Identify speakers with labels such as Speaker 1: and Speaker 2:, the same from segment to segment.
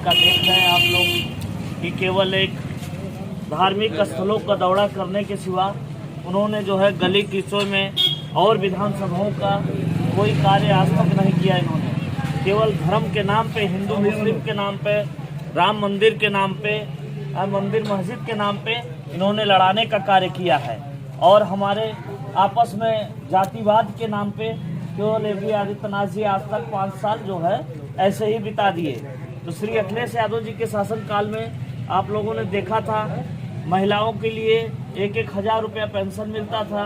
Speaker 1: का देख रहे हैं आप लोग कि केवल एक धार्मिक स्थलों का दौरा करने के सिवा उन्होंने जो है गली किचों में और विधानसभाओं का कोई कार्य आज तक नहीं किया। इन्होंने केवल धर्म के नाम पे, हिंदू मुस्लिम के नाम पे, राम मंदिर के नाम पे, मंदिर मस्जिद के नाम पे इन्होंने लड़ाने का कार्य किया है। और हमारे आपस में जातिवाद के नाम पे केवल योगी आदित्यनाथ जी आज तक 5 साल जो है ऐसे ही बिता दिए। तो श्री अखिलेश यादव जी के शासनकाल में आप लोगों ने देखा था, महिलाओं के लिए 1,000 रुपया पेंशन मिलता था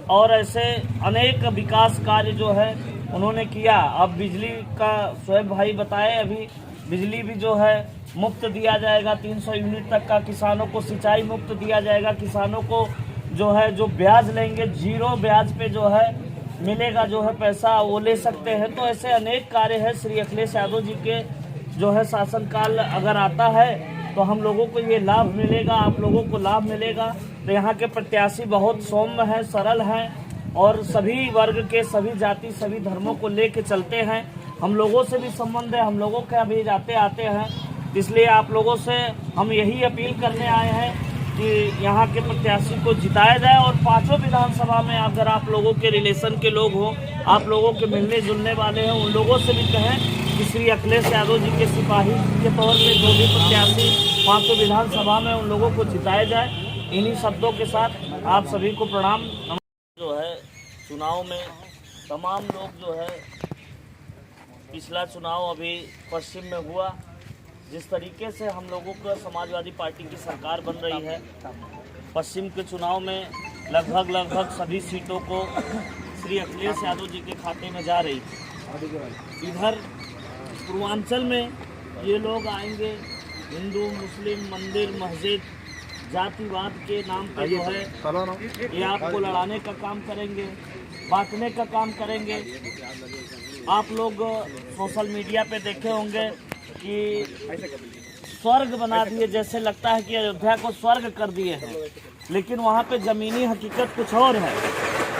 Speaker 1: और ऐसे अनेक विकास कार्य जो है उन्होंने किया। अब बिजली का शोएब भाई बताए, अभी बिजली भी जो है मुफ्त दिया जाएगा, 300 यूनिट तक का किसानों को सिंचाई मुफ्त दिया जाएगा। किसानों को जो है जो ब्याज लेंगे 0 ब्याज पे जो है मिलेगा, जो है पैसा वो ले सकते हैं। तो ऐसे अनेक कार्य है श्री अखिलेश यादव जी के जो है शासनकाल अगर आता है तो हम लोगों को ये लाभ मिलेगा, आप लोगों को लाभ मिलेगा। तो यहाँ के प्रत्याशी बहुत सौम्य हैं, सरल हैं और सभी वर्ग के, सभी जाति, सभी धर्मों को लेके चलते हैं। हम लोगों से भी संबंध है, हम लोगों के अभी जाते आते हैं। इसलिए आप लोगों से हम यही अपील करने आए हैं कि यहाँ के प्रत्याशी को जिताया जाए और 5 विधानसभा में अगर आप लोगों के रिलेशन के लोग हों, आप लोगों के मिलने जुलने वाले हैं, उन लोगों से भी कहें कि श्री अखिलेश यादव जी के सिपाही के तौर पे जो भी प्रत्याशी 5 विधानसभा में उन लोगों को जिताया जाए। इन्हीं शब्दों के साथ आप सभी को प्रणाम। जो है चुनाव में तमाम लोग जो है, पिछला चुनाव अभी पश्चिम में हुआ, जिस तरीके से हम लोगों को समाजवादी पार्टी की सरकार बन रही है, पश्चिम के चुनाव में लगभग सभी सीटों को श्री अखिलेश यादव जी के खाते में जा रही थी। इधर पूर्वांचल में ये लोग आएंगे, हिंदू मुस्लिम मंदिर मस्जिद जातिवाद के नाम पर जो है ये आपको लड़ाने का काम करेंगे, बांटने का काम करेंगे। आप लोग सोशल मीडिया पे देखे होंगे कि स्वर्ग बना दिए, जैसे लगता है कि अयोध्या को स्वर्ग कर दिए हैं, लेकिन वहाँ पे जमीनी हकीकत कुछ और है।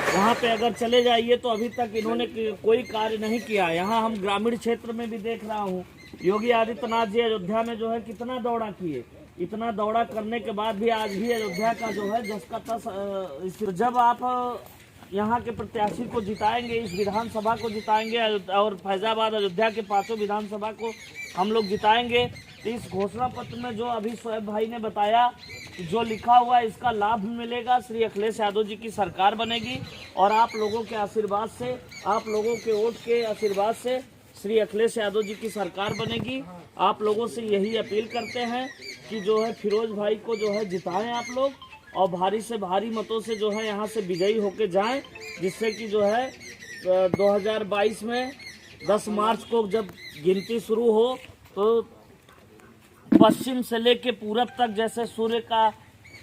Speaker 1: वहाँ पे अगर चले जाइए तो अभी तक इन्होंने कोई कार्य नहीं किया। यहाँ हम ग्रामीण क्षेत्र में भी देख रहा हूँ, योगी आदित्यनाथ जी अयोध्या में जो है कितना दौड़ा किए, इतना दौड़ा करने के बाद भी आज भी अयोध्या का जो है जस का तस। जब आप यहाँ के प्रत्याशी को जिताएंगे, इस विधानसभा को जिताएंगे और फैजाबाद अयोध्या के 5 विधानसभा को हम लोग जिताएंगे, तो इस घोषणा पत्र में जो अभी शोएब भाई ने बताया, जो लिखा हुआ है इसका लाभ भी मिलेगा। श्री अखिलेश यादव जी की सरकार बनेगी और आप लोगों के आशीर्वाद से, आप लोगों के वोट के आशीर्वाद से श्री अखिलेश यादव जी की सरकार बनेगी। आप लोगों से यही अपील करते हैं कि जो है फिरोज भाई को जो है जिताएं आप लोग और भारी से भारी मतों से जो है यहाँ से विजयी होके जाएं, जिससे कि जो है 2022 में 10 मार्च को जब गिनती शुरू हो तो पश्चिम से लेके पूरब तक जैसे सूर्य का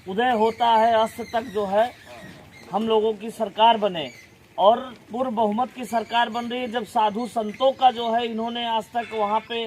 Speaker 1: उदय होता है अस्त तक जो है हम लोगों की सरकार बने। और पूर्ण बहुमत की सरकार बन रही है। जब साधु संतों का जो है इन्होंने आज तक वहाँ पे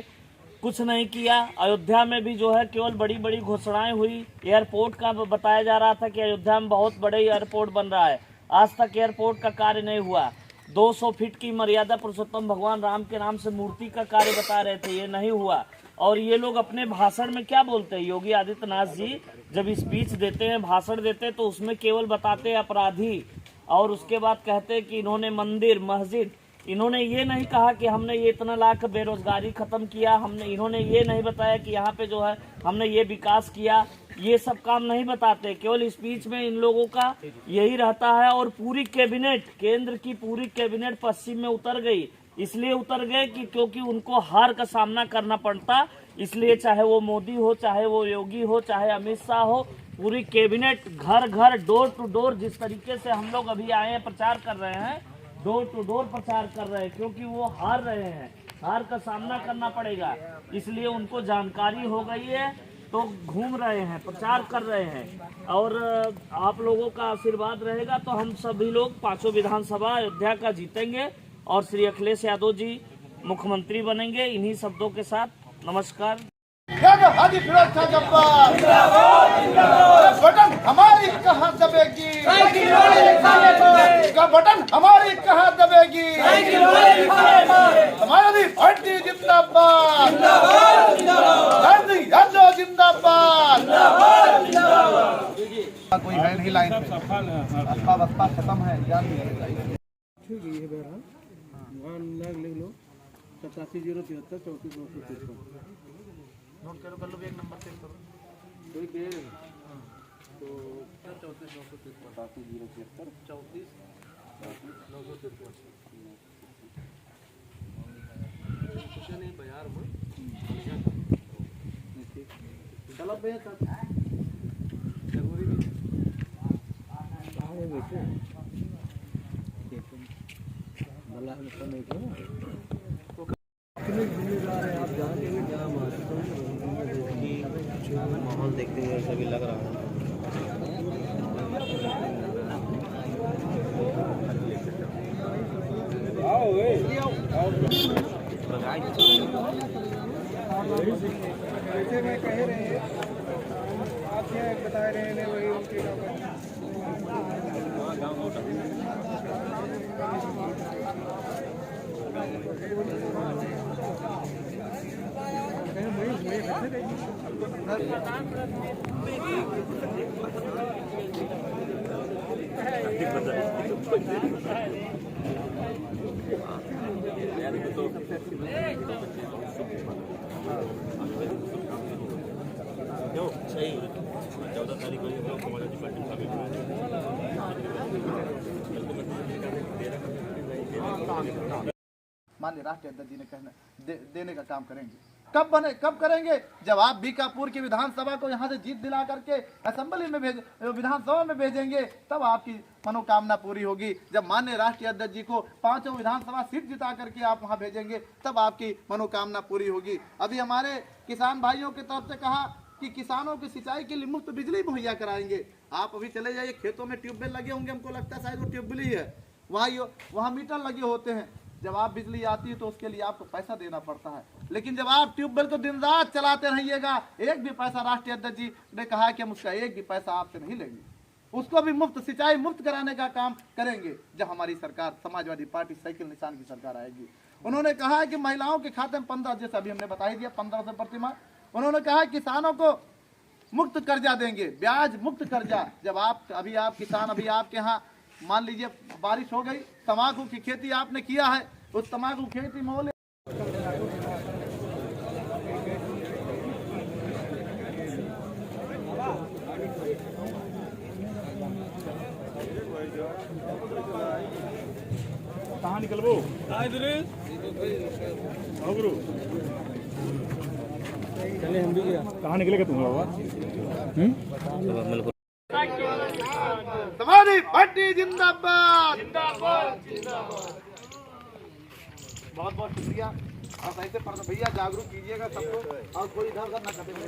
Speaker 1: कुछ नहीं किया। अयोध्या में भी जो है केवल बड़ी बड़ी घोषणाएं हुई। एयरपोर्ट का बताया जा रहा था कि अयोध्या में बहुत बड़े एयरपोर्ट बन रहा है, आज तक एयरपोर्ट का कार्य नहीं हुआ। 200 फीट की मर्यादा पुरुषोत्तम भगवान राम के नाम से मूर्ति का कार्य बता रहे थे, ये नहीं हुआ। और ये लोग अपने भाषण में क्या बोलते हैं, योगी आदित्यनाथ जी जब स्पीच देते हैं, भाषण देते हैं, तो उसमें केवल बताते हैं अपराधी और उसके बाद कहते हैं कि इन्होंने मंदिर मस्जिद, इन्होंने ये नहीं कहा कि हमने ये इतना लाख बेरोजगारी खत्म किया, इन्होंने ये नहीं बताया कि यहाँ पे जो है हमने ये विकास किया। ये सब काम नहीं बताते, केवल स्पीच में इन लोगों का यही रहता है। और पूरी कैबिनेट, केंद्र की पूरी कैबिनेट पश्चिम में उतर गई। इसलिए उतर गए कि क्योंकि उनको हार का सामना करना पड़ता, इसलिए चाहे वो मोदी हो, चाहे वो योगी हो, चाहे अमित शाह हो, पूरी कैबिनेट घर घर डोर टू डोर, जिस तरीके से हम लोग अभी आए हैं प्रचार कर रहे हैं, डोर टू डोर प्रचार कर रहे हैं, क्योंकि वो हार रहे हैं, हार का सामना करना पड़ेगा, इसलिए उनको जानकारी हो गई है, तो घूम रहे हैं, प्रचार कर रहे हैं। और आप लोगों का आशीर्वाद रहेगा तो हम सभी लोग 5 विधानसभा अयोध्या का जीतेंगे और श्री अखिलेश यादव जी मुख्यमंत्री बनेंगे। इन्हीं शब्दों के साथ नमस्कार।
Speaker 2: बटन हमारी कहाँ दबेगी, बटन हमारी कहाँ दबेगी, हमारी पार्टी जिंदाबाद। लाइन में। बसपा बसपा खत्म है, जान लीजिए।
Speaker 3: ठीक है, ये बहरहाल वहाँ नाग लिख लो 8707 34
Speaker 2: नोट करो, कर लो भी एक नंबर सेव करो।
Speaker 3: कोई कह रहे तो 34 973 34 973 नहीं बाजार में
Speaker 2: चलो भैया
Speaker 3: जरूरी नहीं है बेटे भला तो नहीं क्यों कितने जिम्मेदार है आप जानते हैं क्या माहौल देखते हुए ऐसा भी लग रहा है
Speaker 4: जैसे मैं कह रहे हैं आप क्या बता रहे हैं वही उनके
Speaker 1: सही 14 तारीख को हमारा डिपार्टमेंट
Speaker 2: माननीय राष्ट्रीय अध्यक्ष जी ने देने का काम करेंगे। कब करेंगे? जब आप बीकापुर की विधानसभा को यहाँ से जीत दिला करके असेंबली में विधानसभा में भेजेंगे, तब आपकी मनोकामना पूरी होगी। जब माननीय राष्ट्रीय अध्यक्ष जी को 5 विधानसभा सीट जिता करके आप वहाँ भेजेंगे, तब आपकी मनोकामना पूरी होगी। अभी हमारे किसान भाइयों की तरफ से कहा कि किसानों की सिंचाई के लिए मुफ्त बिजली मुहैया कराएंगे। आप अभी चले जाइए, खेतों में ट्यूबवेल लगे होंगे, हमको लगता है शायद वो ट्यूबवेल ही है, वहाँ मीटर लगे होते हैं। जब आप बिजली आती है तो उसके लिए आपको पैसा देना पड़ता है, लेकिन जब आप ट्यूबवेल को दिन रात चलाते रहिएगा, एक भी पैसा राष्ट्रीय अध्यक्ष जी ने कहा कि हम उसका एक भी पैसा आपसे नहीं लेंगे, उसको भी मुफ्त सिंचाई मुफ्त कराने का काम करेंगे जब हमारी सरकार समाजवादी पार्टी साइकिल निशान की सरकार आएगी। उन्होंने कहा है कि महिलाओं के खाते में 15, जैसे अभी हमने बता ही दिया, 1500 प्रतिमाह। उन्होंने कहा किसानों को मुफ्त कर्जा देंगे, ब्याज मुक्त कर्जा। जब आप किसान अभी आपके यहाँ मान लीजिए बारिश हो गई, तंबाकू की खेती आपने किया है, उस तंबाकू खेती में
Speaker 5: कहाँ निकलबो गुरु
Speaker 3: चले हम भी गया
Speaker 5: कहाँ निकलेगा तुम बाबा?
Speaker 2: समाजवादी पार्टी जिंदाबाद। बहुत बहुत शुक्रिया। और ऐसे भैया जागरूक कीजिएगा सबको, और कोई इधर उधर न कटे।